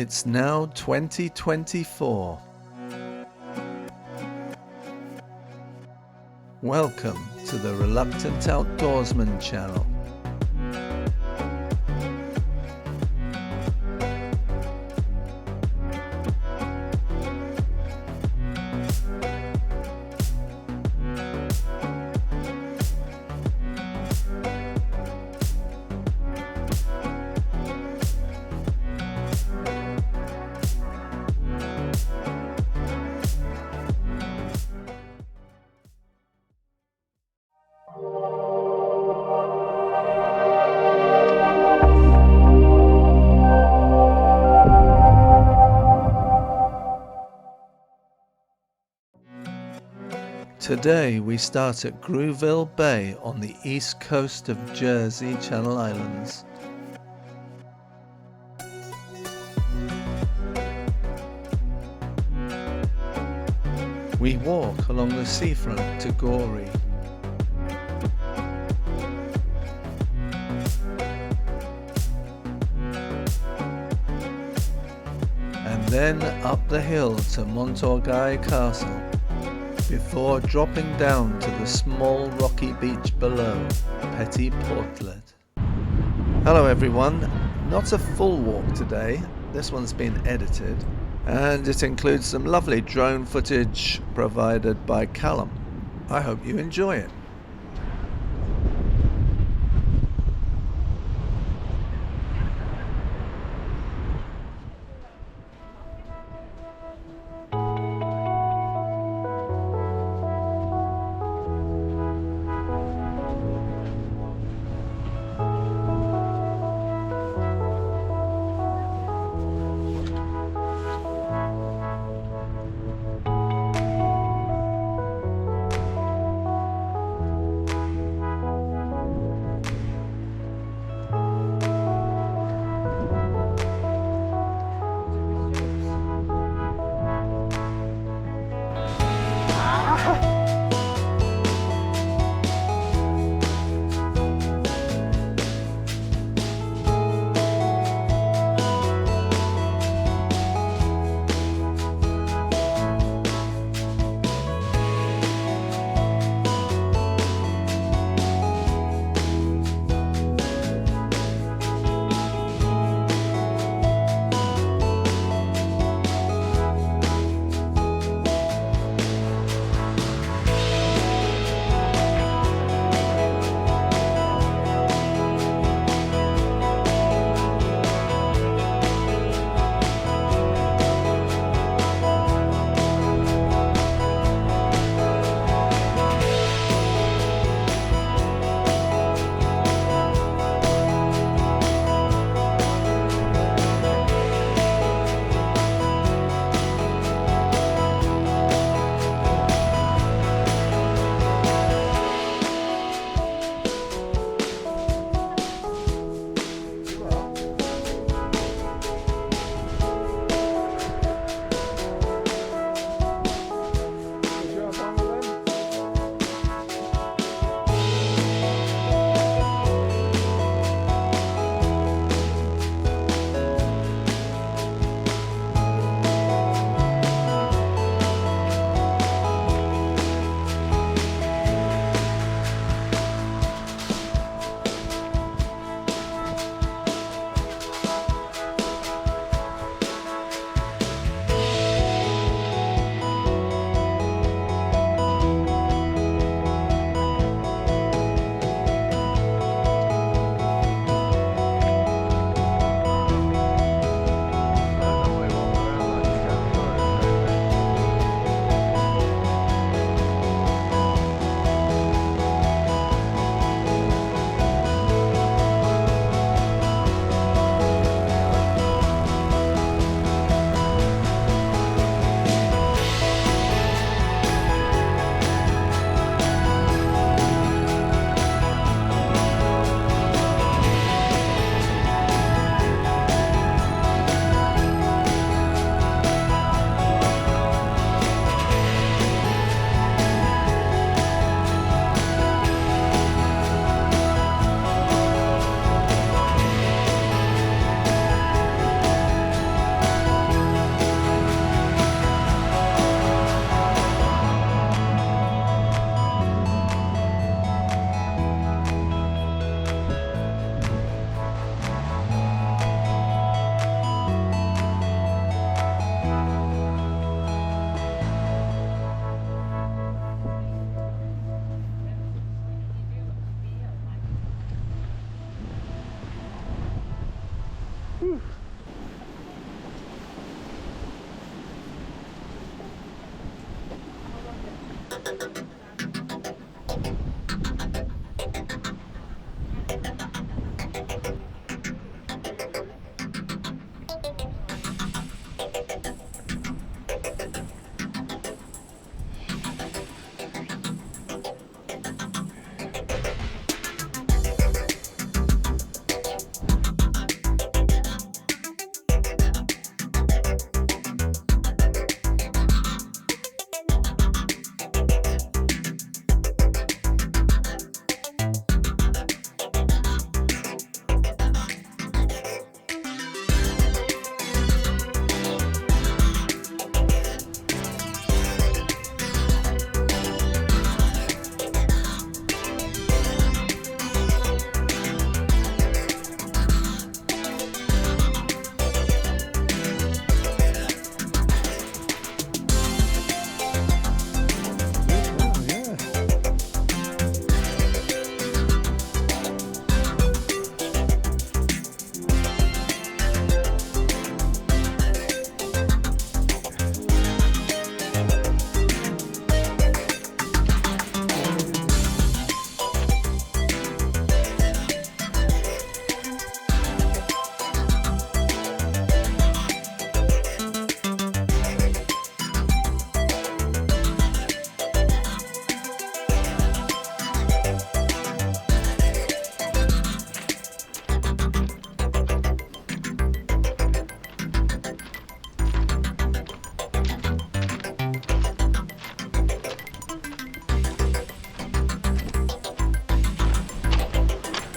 It's now 2024. Welcome to the Reluctant Outdoorsman channel. Today we start at Grouville Bay on the east coast of Jersey, Channel Islands. We walk along the seafront to Gorey. And then up the hill to Mont Orgueil Castle, before dropping down to the small rocky beach below, Petit Portelet. Hello everyone, not a full walk today, this one's been edited, and it includes some lovely drone footage provided by Callum. I hope you enjoy it.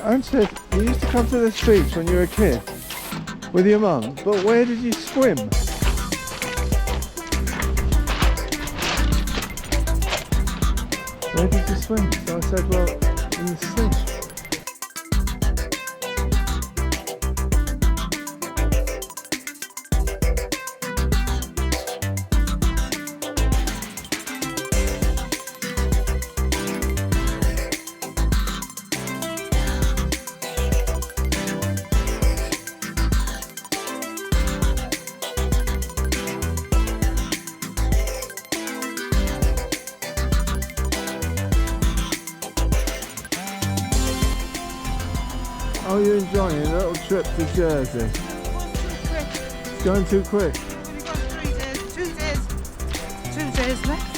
Answered, you used to come to the streets when you were a kid with your mum, but where did you swim? Where did you swim? So I said, well, in the sea. How are you enjoying a little trip to Jersey? It's going too quick. We've got 3 days, 2 days, 2 days left.